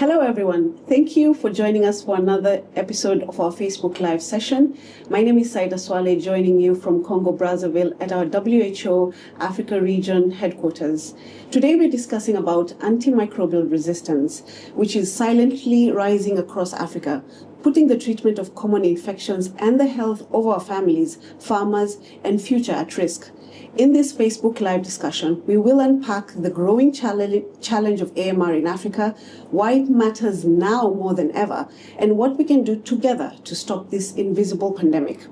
Hello everyone, thank you for joining us for another episode of our Facebook Live session. My name is Saida Swale, joining you from Congo Brazzaville at our WHO Africa region headquarters. Today we're discussing about antimicrobial resistance, which is silently rising across Africa, putting the treatment of common infections and the health of our families, farmers, and future at risk. In this Facebook Live discussion, we will unpack the growing challenge of AMR in Africa, why it matters now more than ever, and what we can do together to stop this invisible pandemic.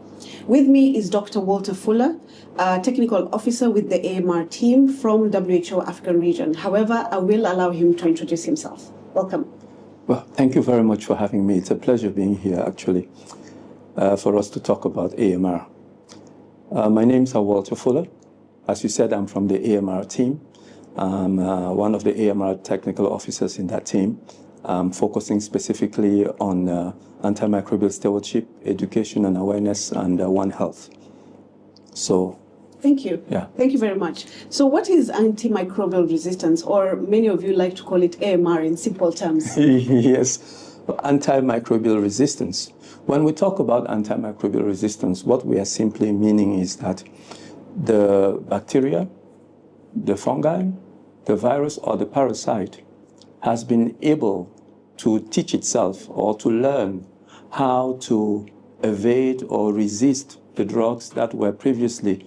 With me is Dr. Walter Fuller, Technical Officer with the AMR team from WHO African region. However, I will allow him to introduce himself. Welcome. Well, thank you very much for having me. It's a pleasure being here, actually, for us to talk about AMR. My name is Walter Fuller. As you said, I'm from the AMR team. I'm one of the AMR technical officers in that team, focusing specifically on antimicrobial stewardship, education and awareness, and One Health. So, thank you. Yeah. Thank you very much. So what is antimicrobial resistance, or many of you like to call it AMR in simple terms? Yes, antimicrobial resistance. When we talk about antimicrobial resistance, what we are simply meaning is that the bacteria, the fungi, the virus, or the parasite has been able to teach itself or to learn how to evade or resist the drugs that were previously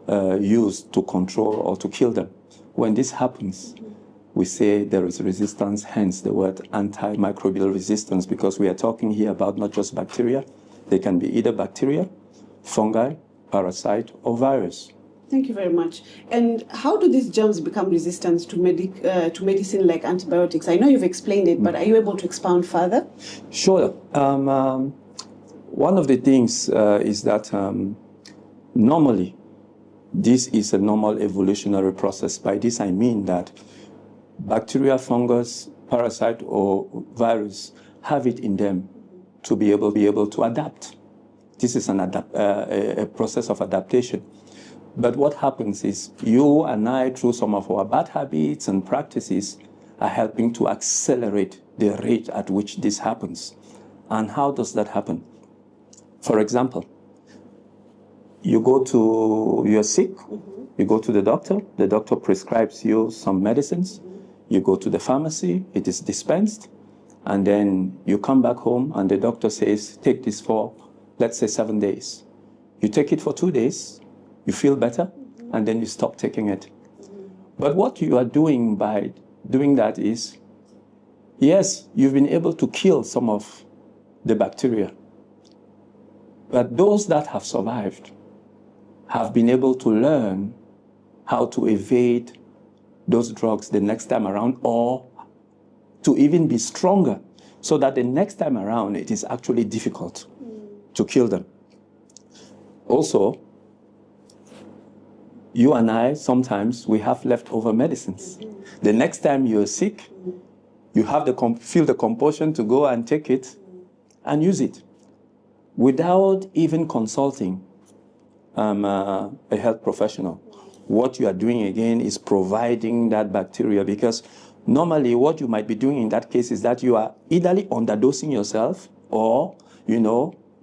used to control or to kill them. When this happens, we say there is resistance, hence the word antimicrobial resistance, because we are talking here about not just bacteria. They can be either bacteria, fungi, parasite, or virus. Thank you very much. And how do these germs become resistant to medicine like antibiotics? I know you've explained it, but are you able to expound further? Sure. One of the things is that normally this is a normal evolutionary process. By this I mean that bacteria, fungus, parasite, or virus have it in them to be able to adapt. This is a process of adaptation. But what happens is you and I, through some of our bad habits and practices, are helping to accelerate the rate at which this happens. And how does that happen? For example, you're sick, you go to the doctor prescribes you some medicines, you go to the pharmacy, it is dispensed, and then you come back home and the doctor says, take this for, let's say, 7 days. You take it for 2 days, you feel better, and then you stop taking it. But what you are doing by doing that is, yes, you've been able to kill some of the bacteria, but those that have survived have been able to learn how to evade those drugs the next time around, or to even be stronger, so that the next time around it is actually difficult to kill them. Also, you and I, sometimes we have leftover medicines. The next time you're sick, you have feel the compulsion to go and take it and use it without even consulting a health professional. What you are doing again is providing that bacteria, because normally what you might be doing in that case is that you are either underdosing yourself or,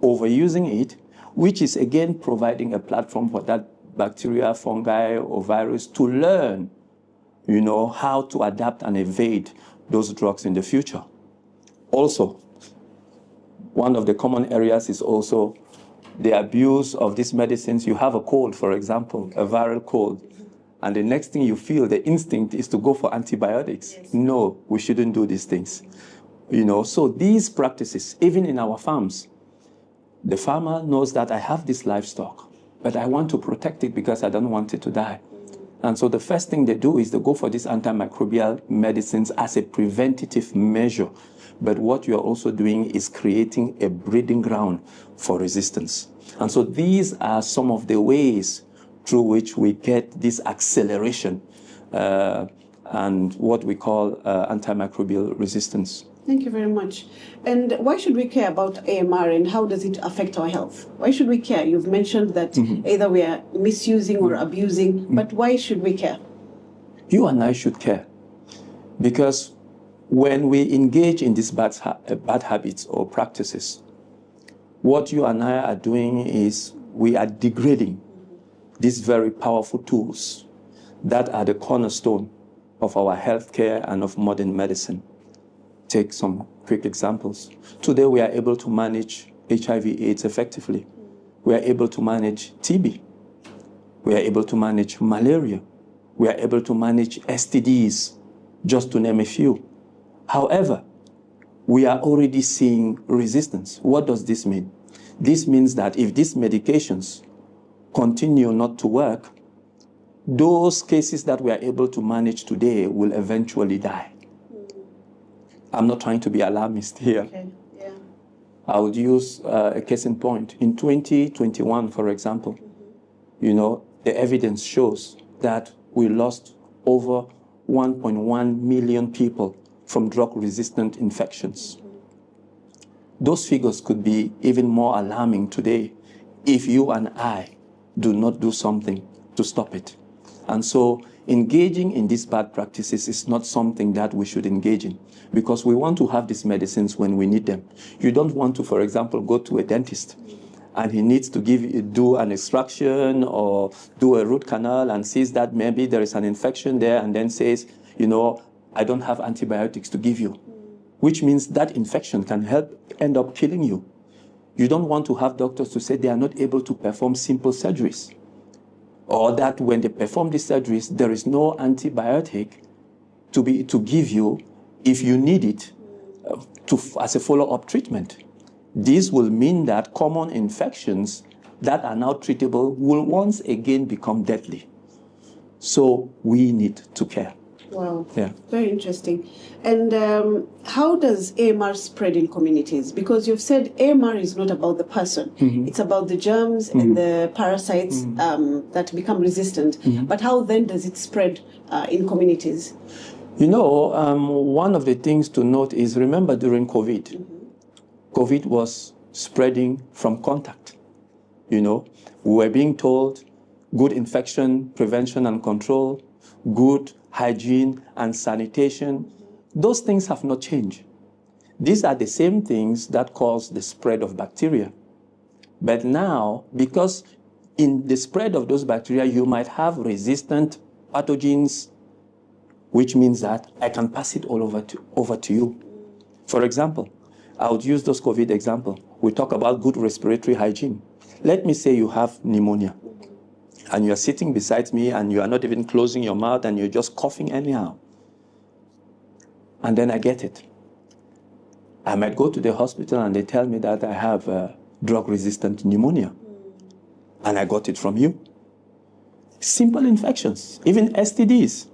overusing it, which is again providing a platform for that bacteria, fungi, or virus to learn, how to adapt and evade those drugs in the future. Also, one of the common areas is also the abuse of these medicines. You have a cold, for example, a viral cold, and the next thing you feel, the instinct is to go for antibiotics. Yes. No, we shouldn't do these things. So these practices, even in our farms, the farmer knows that I have this livestock, but I want to protect it because I don't want it to die. And so the first thing they do is they go for these antimicrobial medicines as a preventative measure. But what you are also doing is creating a breeding ground for resistance. And so these are some of the ways through which we get this acceleration and what we call antimicrobial resistance. Thank you very much. And why should we care about AMR, and how does it affect our health? Why should we care? You've mentioned that either we are misusing or abusing, but why should we care? You and I should care, because When we engage in these bad habits or practices, what you and I are doing is we are degrading these very powerful tools that are the cornerstone of our healthcare and of modern medicine. Take some quick examples. Today we are able to manage HIV/AIDS effectively. We are able to manage TB. We are able to manage malaria. We are able to manage STDs, just to name a few. However, we are already seeing resistance. What does this mean? This means that if these medications continue not to work, those cases that we are able to manage today will eventually die. I'm not trying to be alarmist here. Okay. Yeah. I would use a case in point. In 2021, for example, the evidence shows that we lost over 1.1 million people from drug-resistant infections. Those figures could be even more alarming today if you and I do not do something to stop it. And so engaging in these bad practices is not something that we should engage in, because we want to have these medicines when we need them. You don't want to, for example, go to a dentist and he needs to do an extraction or do a root canal and sees that maybe there is an infection there and then says, I don't have antibiotics to give you, which means that infection can end up killing you. You don't want to have doctors to say they are not able to perform simple surgeries, or that when they perform these surgeries, there is no antibiotic to give you if you need it as a follow-up treatment. This will mean that common infections that are now treatable will once again become deadly. So we need to care. Wow. Yeah. Very interesting. And how does AMR spread in communities? Because you've said AMR is not about the person. Mm-hmm. It's about the germs and the parasites that become resistant. Mm-hmm. But how then does it spread in communities? One of the things to note is, remember during COVID, COVID was spreading from contact. We were being told good infection prevention and control, good hygiene and sanitation. Those things have not changed. These are the same things that cause the spread of bacteria. But now, because in the spread of those bacteria, you might have resistant pathogens, which means that I can pass it all over to you. For example, I would use those COVID example. We talk about good respiratory hygiene. Let me say you have pneumonia, and you're sitting beside me and you are not even closing your mouth and you're just coughing anyhow. And then I get it. I might go to the hospital and they tell me that I have drug-resistant pneumonia. And I got it from you. Simple infections, even STDs.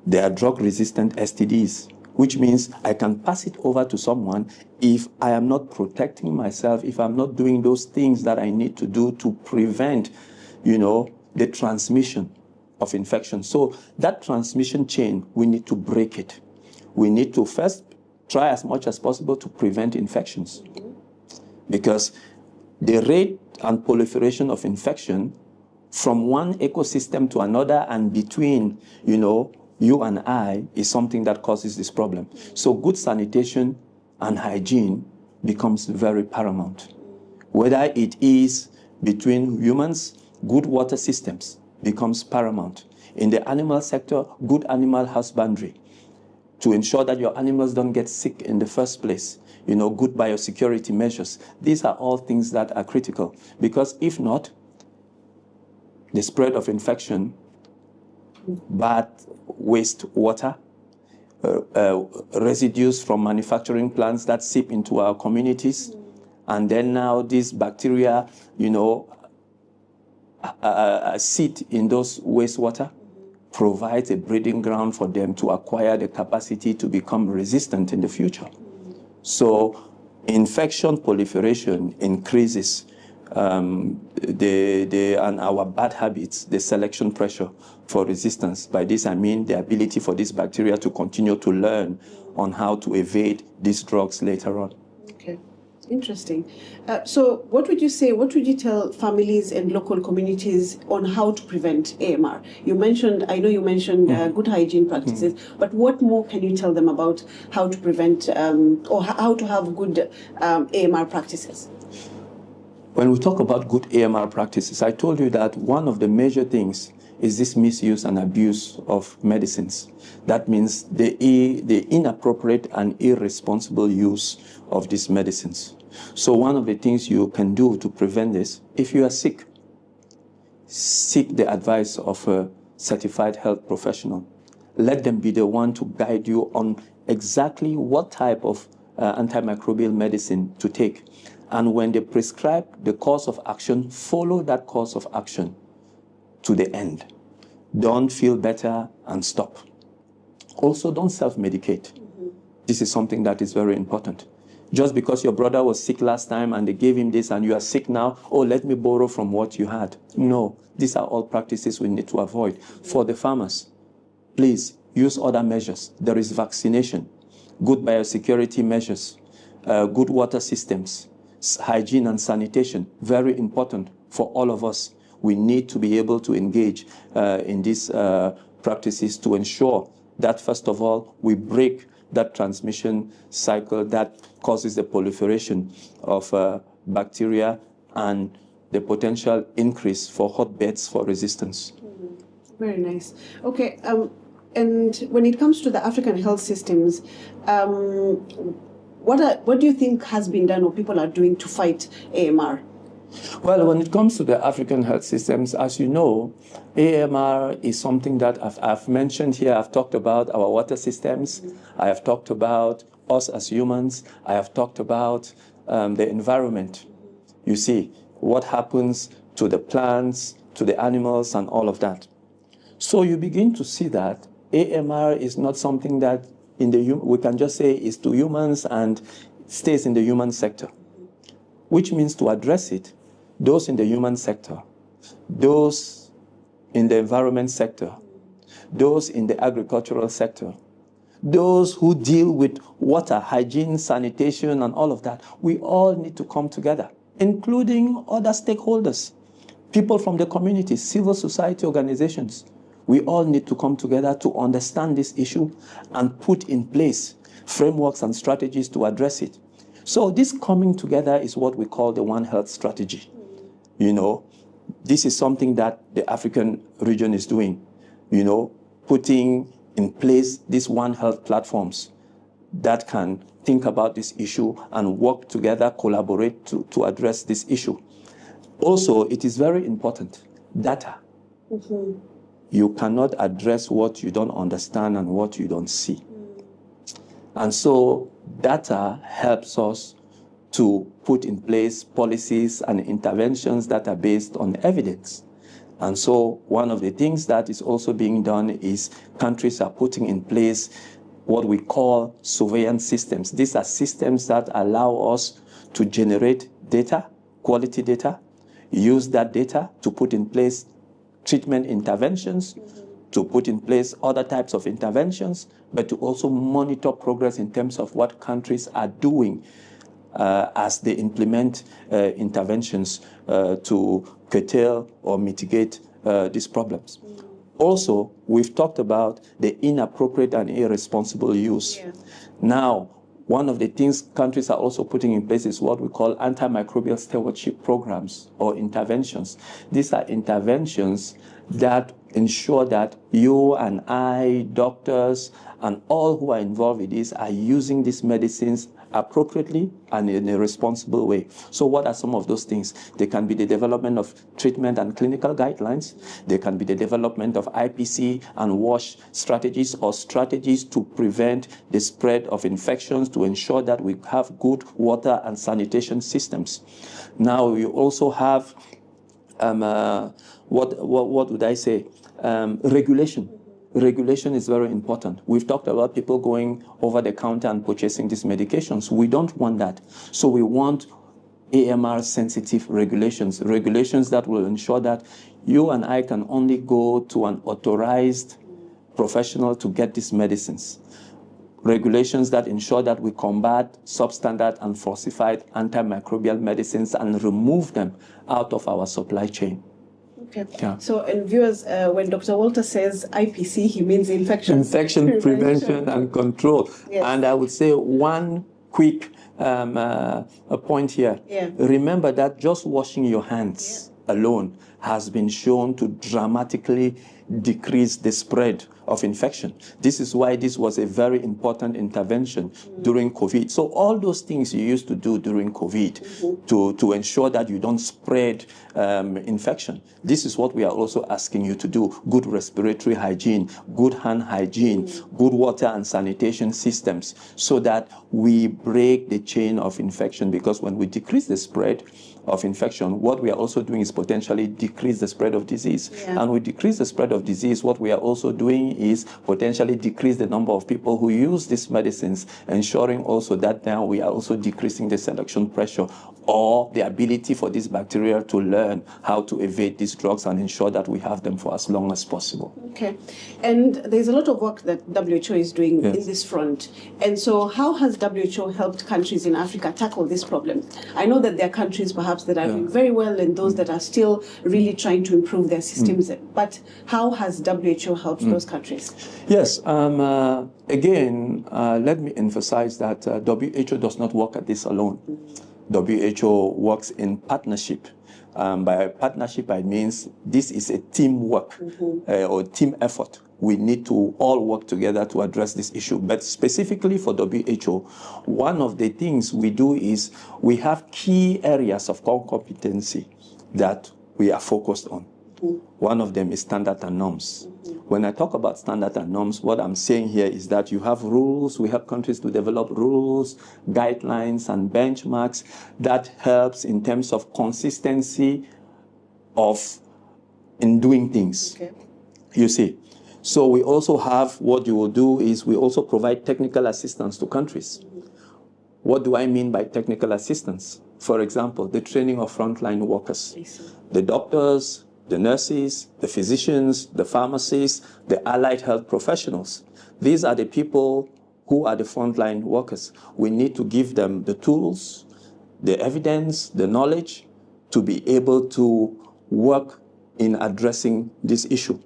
They are drug-resistant STDs, which means I can pass it over to someone if I am not protecting myself, if I'm not doing those things that I need to do to prevent, the transmission of infection. So that transmission chain, we need to break it. We need to first try as much as possible to prevent infections. Because the rate and proliferation of infection from one ecosystem to another and between, you and I is something that causes this problem. So good sanitation and hygiene becomes very paramount. Whether it is between humans, good water systems becomes paramount. In the animal sector, good animal husbandry to ensure that your animals don't get sick in the first place. Good biosecurity measures. These are all things that are critical, because if not, the spread of infection, bad wastewater, residues from manufacturing plants that seep into our communities, and then now these bacteria, sit in those wastewater, provides a breeding ground for them to acquire the capacity to become resistant in the future. So infection proliferation increases and our bad habits, the selection pressure for resistance. By this I mean the ability for this bacteria to continue to learn on how to evade these drugs later on. Okay. Interesting. So what would you tell families and local communities on how to prevent AMR? I know you mentioned good hygiene practices, but what more can you tell them about how to prevent or how to have good AMR practices? When we talk about good AMR practices, I told you that one of the major things is this misuse and abuse of medicines. That means the inappropriate and irresponsible use of these medicines. So one of the things you can do to prevent this, if you are sick, seek the advice of a certified health professional. Let them be the one to guide you on exactly what type of antimicrobial medicine to take. And when they prescribe the course of action, follow that course of action to the end. Don't feel better and stop. Also, don't self-medicate. This is something that is very important. Just because your brother was sick last time and they gave him this and you are sick now, oh, let me borrow from what you had. No, these are all practices we need to avoid. For the farmers, please use other measures. There is vaccination, good biosecurity measures, good water systems, hygiene and sanitation, very important for all of us. We need to be able to engage in these practices to ensure that, first of all, we break that transmission cycle that causes the proliferation of bacteria and the potential increase for hotbeds for resistance. Very nice. Okay, and when it comes to the African health systems, what do you think has been done or people are doing to fight AMR? Well, when it comes to the African health systems, as you know, AMR is something that I've mentioned here. I've talked about our water systems. I have talked about us as humans. I have talked about the environment. You see, what happens to the plants, to the animals, and all of that. So you begin to see that AMR is not something that we can just say is to humans and stays in the human sector, which means to address it, those in the human sector, those in the environment sector, those in the agricultural sector, those who deal with water, hygiene, sanitation, and all of that, we all need to come together, including other stakeholders, people from the community, civil society organizations. We all need to come together to understand this issue and put in place frameworks and strategies to address it. So this coming together is what we call the One Health strategy. You know, this is something that the African region is doing, you know, putting in place these One Health platforms that can think about this issue and work together, collaborate to address this issue. Also, it is very important, data. You cannot address what you don't understand and what you don't see. And so data helps us to put in place policies and interventions that are based on evidence. And so one of the things that is also being done is countries are putting in place what we call surveillance systems. These are systems that allow us to generate data, quality data, use that data to put in place treatment interventions, to put in place other types of interventions, but to also monitor progress in terms of what countries are doing as they implement interventions to curtail or mitigate these problems. Also, we've talked about the inappropriate and irresponsible use. Yeah. Now, one of the things countries are also putting in place is what we call antimicrobial stewardship programs or interventions. These are interventions that ensure that you and I, doctors, and all who are involved in this are using these medicines appropriately and in a responsible way. So what are some of those things? They can be the development of treatment and clinical guidelines. They can be the development of IPC and WASH strategies or strategies to prevent the spread of infections, to ensure that we have good water and sanitation systems. Now we also have what would I say? Regulation. Regulation is very important. We've talked about people going over the counter and purchasing these medications. We don't want that. So we want AMR-sensitive regulations, regulations that will ensure that you and I can only go to an authorized professional to get these medicines. regulations that ensure that we combat substandard and falsified antimicrobial medicines and remove them out of our supply chain. Okay. Yeah. So, and viewers, when Dr. Walter says IPC, he means infection prevention and control. Yes. And I would say one quick a point here. Yeah. Remember that just washing your hands alone has been shown to dramatically decrease the spread of infection. This is why this was a very important intervention during COVID. So all those things you used to do during COVID to ensure that you don't spread infection, this is what we are also asking you to do. Good respiratory hygiene, good hand hygiene, good water and sanitation systems, so that we break the chain of infection, because when we decrease the spread of infection, what we are also doing is potentially decrease the spread of disease. Yeah. And we decrease the spread of disease, what we are also doing is potentially decrease the number of people who use these medicines, ensuring also that now we are also decreasing the selection pressure or the ability for this bacteria to learn how to evade these drugs and ensure that we have them for as long as possible. Okay. And there's a lot of work that WHO is doing in this front. And so how has WHO helped countries in Africa tackle this problem? I know that there are countries perhaps that are doing very well and those that are still really trying to improve their systems. But how has WHO helped those countries? Yes. Again, let me emphasize that WHO does not work at this alone. WHO works in partnership. By partnership, I means this is a teamwork or team effort. We need to all work together to address this issue. But specifically for WHO, one of the things we do is we have key areas of core competency that we are focused on. One of them is standard and norms. When I talk about standard and norms, what I'm saying here is that you have rules. We help countries to develop rules, guidelines, and benchmarks that helps in terms of consistency in doing things. Okay. You see. So we also have, what you will do is we also provide technical assistance to countries. What do I mean by technical assistance? For example, the training of frontline workers, the doctors, the nurses, the physicians, the pharmacists, the allied health professionals. These are the people who are the frontline workers. We need to give them the tools, the evidence, the knowledge to be able to work in addressing this issue.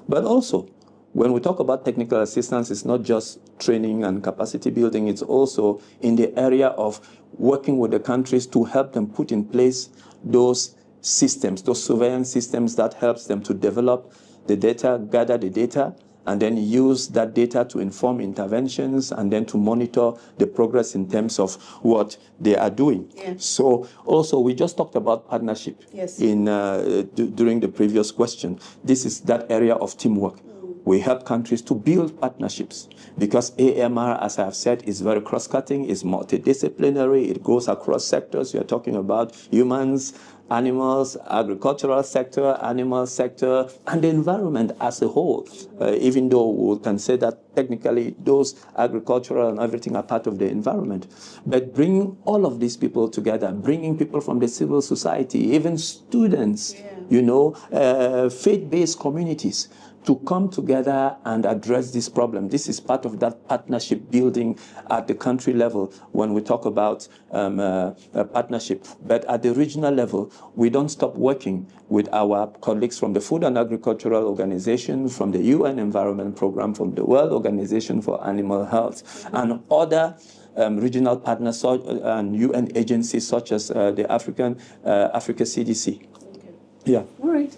But also, when we talk about technical assistance, it's not just training and capacity building, it's also in the area of working with the countries to help them put in place those systems, those surveillance systems that helps them to develop the data, gather the data, and then use that data to inform interventions and then to monitor the progress in terms of what they are doing. Yeah. So also, we just talked about partnership during the previous question. This is that area of teamwork. We help countries to build partnerships because AMR, as I've said, is very cross-cutting, is multidisciplinary, it goes across sectors. You're talking about humans, animals, agricultural sector, animal sector, and the environment as a whole. Even though we can say that technically those agricultural and everything are part of the environment. But bringing all of these people together, bringing people from the civil society, even students, faith-based communities, to come together and address this problem. This is part of that partnership building at the country level when we talk about a partnership. But at the regional level, we don't stop working with our colleagues from the Food and Agricultural Organization, from the UN Environment Programme, from the World Organization for Animal Health, and other regional partners and UN agencies such as the Africa CDC. Okay. Yeah. All right.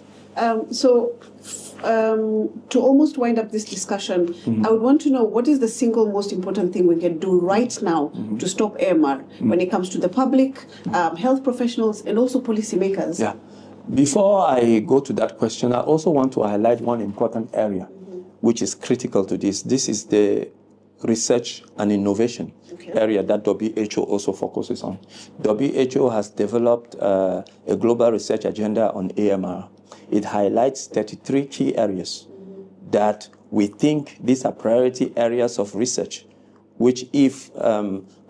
To almost wind up this discussion, I would want to know what is the single most important thing we can do right now to stop AMR when it comes to the public, health professionals, and also policymakers? Yeah. Before I go to that question, I also want to highlight one important area which is critical to this. This is the research and innovation area that WHO also focuses on. WHO has developed a global research agenda on AMR. It highlights 33 key areas that we think these are priority areas of research, which if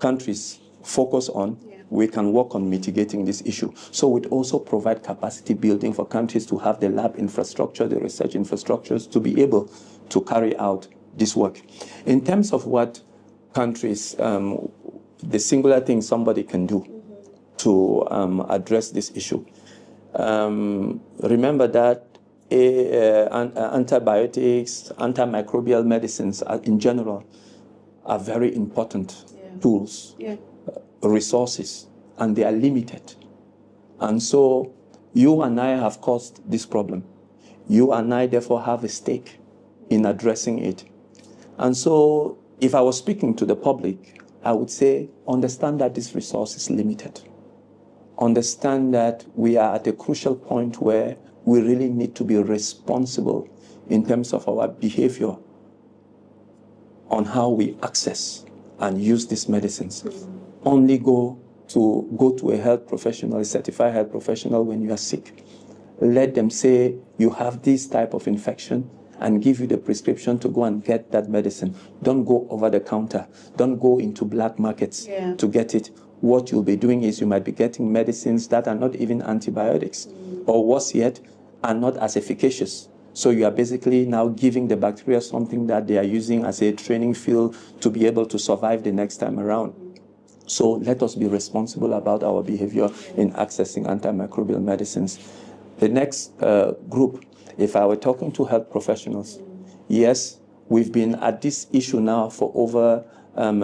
countries focus on, we can work on mitigating this issue. So we'd also provide capacity building for countries to have the lab infrastructure, the research infrastructures to be able to carry out this work. In terms of what countries, the singular thing somebody can do to address this issue. Remember that antibiotics, antimicrobial medicines in general are very important tools, resources, and they are limited. And so you and I have caused this problem. You and I therefore have a stake in addressing it. And so if I was speaking to the public, I would say, understand that this resource is limited. Understand that we are at a crucial point where we really need to be responsible in terms of our behavior on how we access and use these medicines. Only go to a health professional, a certified health professional when you are sick. Let them say you have this type of infection and give you the prescription to go and get that medicine. Don't go over the counter. Don't go into black markets to get it. What you'll be doing is you might be getting medicines that are not even antibiotics, or worse yet, are not as efficacious. So you are basically now giving the bacteria something that they are using as a training field to be able to survive the next time around. So let us be responsible about our behavior in accessing antimicrobial medicines. The next group, if I were talking to health professionals, yes, we've been at this issue now for over in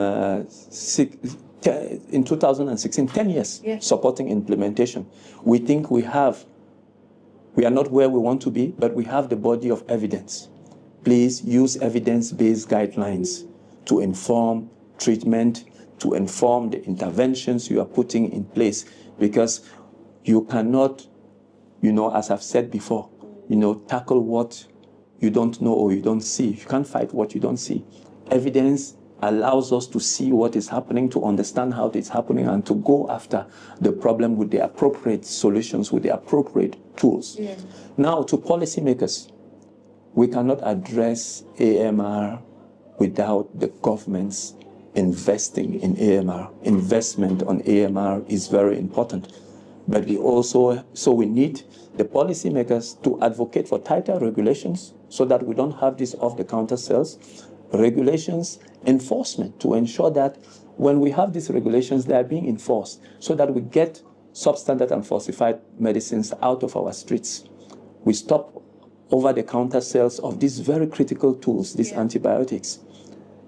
2016, 10 years supporting implementation. We think we are not where we want to be, but we have the body of evidence. Please use evidence-based guidelines to inform treatment, to inform the interventions you are putting in place, because you cannot, as I've said before, tackle what you don't know or you don't see. You can't fight what you don't see. Evidence allows us to see what is happening, to understand how it's happening, and to go after the problem with the appropriate solutions, with the appropriate tools. Now, to policymakers, we cannot address AMR without the government's investing in AMR. Investment on AMR is very important. But we need the policymakers to advocate for tighter regulations so that we don't have these off-the-counter sales. Regulations, enforcement, to ensure that when we have these regulations, they are being enforced so that we get substandard and falsified medicines out of our streets. We stop over-the-counter sales of these very critical tools, these antibiotics.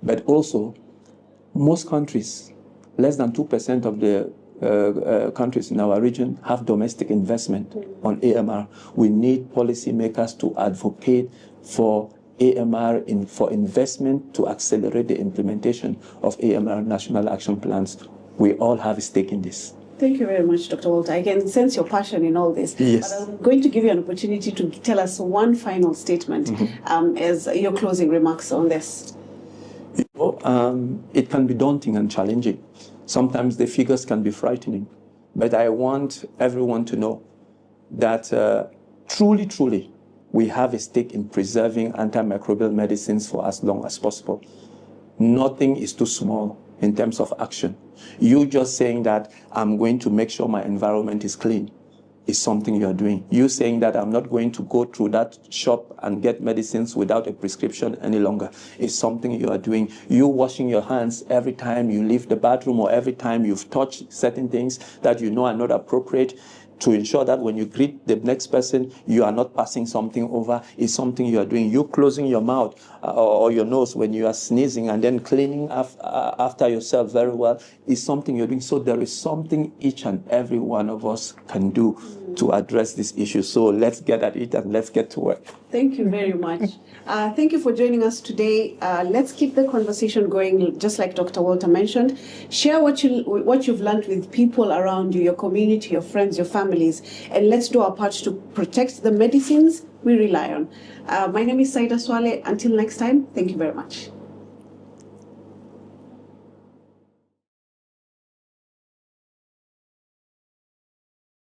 But also, most countries, less than 2% of the countries in our region have domestic investment on AMR. We need policymakers to advocate for AMR for investment to accelerate the implementation of AMR national action plans. We all have a stake in this. Thank you very much, Dr. Walter. I can sense your passion in all this. Yes. But I'm going to give you an opportunity to tell us one final statement as your closing remarks on this. It can be daunting and challenging. Sometimes the figures can be frightening. But I want everyone to know that truly, we have a stake in preserving antimicrobial medicines for as long as possible. Nothing is too small in terms of action. You just saying that I'm going to make sure my environment is clean is something you're doing. You saying that I'm not going to go through that shop and get medicines without a prescription any longer is something you are doing. You washing your hands every time you leave the bathroom or every time you've touched certain things that you know are not appropriate, to ensure that when you greet the next person, you are not passing something over, is something you are doing. You closing your mouth or your nose when you are sneezing and then cleaning after yourself very well is something you're doing. So there is something each and every one of us can do to address this issue. So let's get at it and let's get to work. Thank you very much. Thank you for joining us today. Let's keep the conversation going, just like Dr. Walter mentioned. Share what you've learned with people around you, your community, your friends, your families, and let's do our part to protect the medicines we rely on. My name is Saida Swale. Until next time, thank you very much.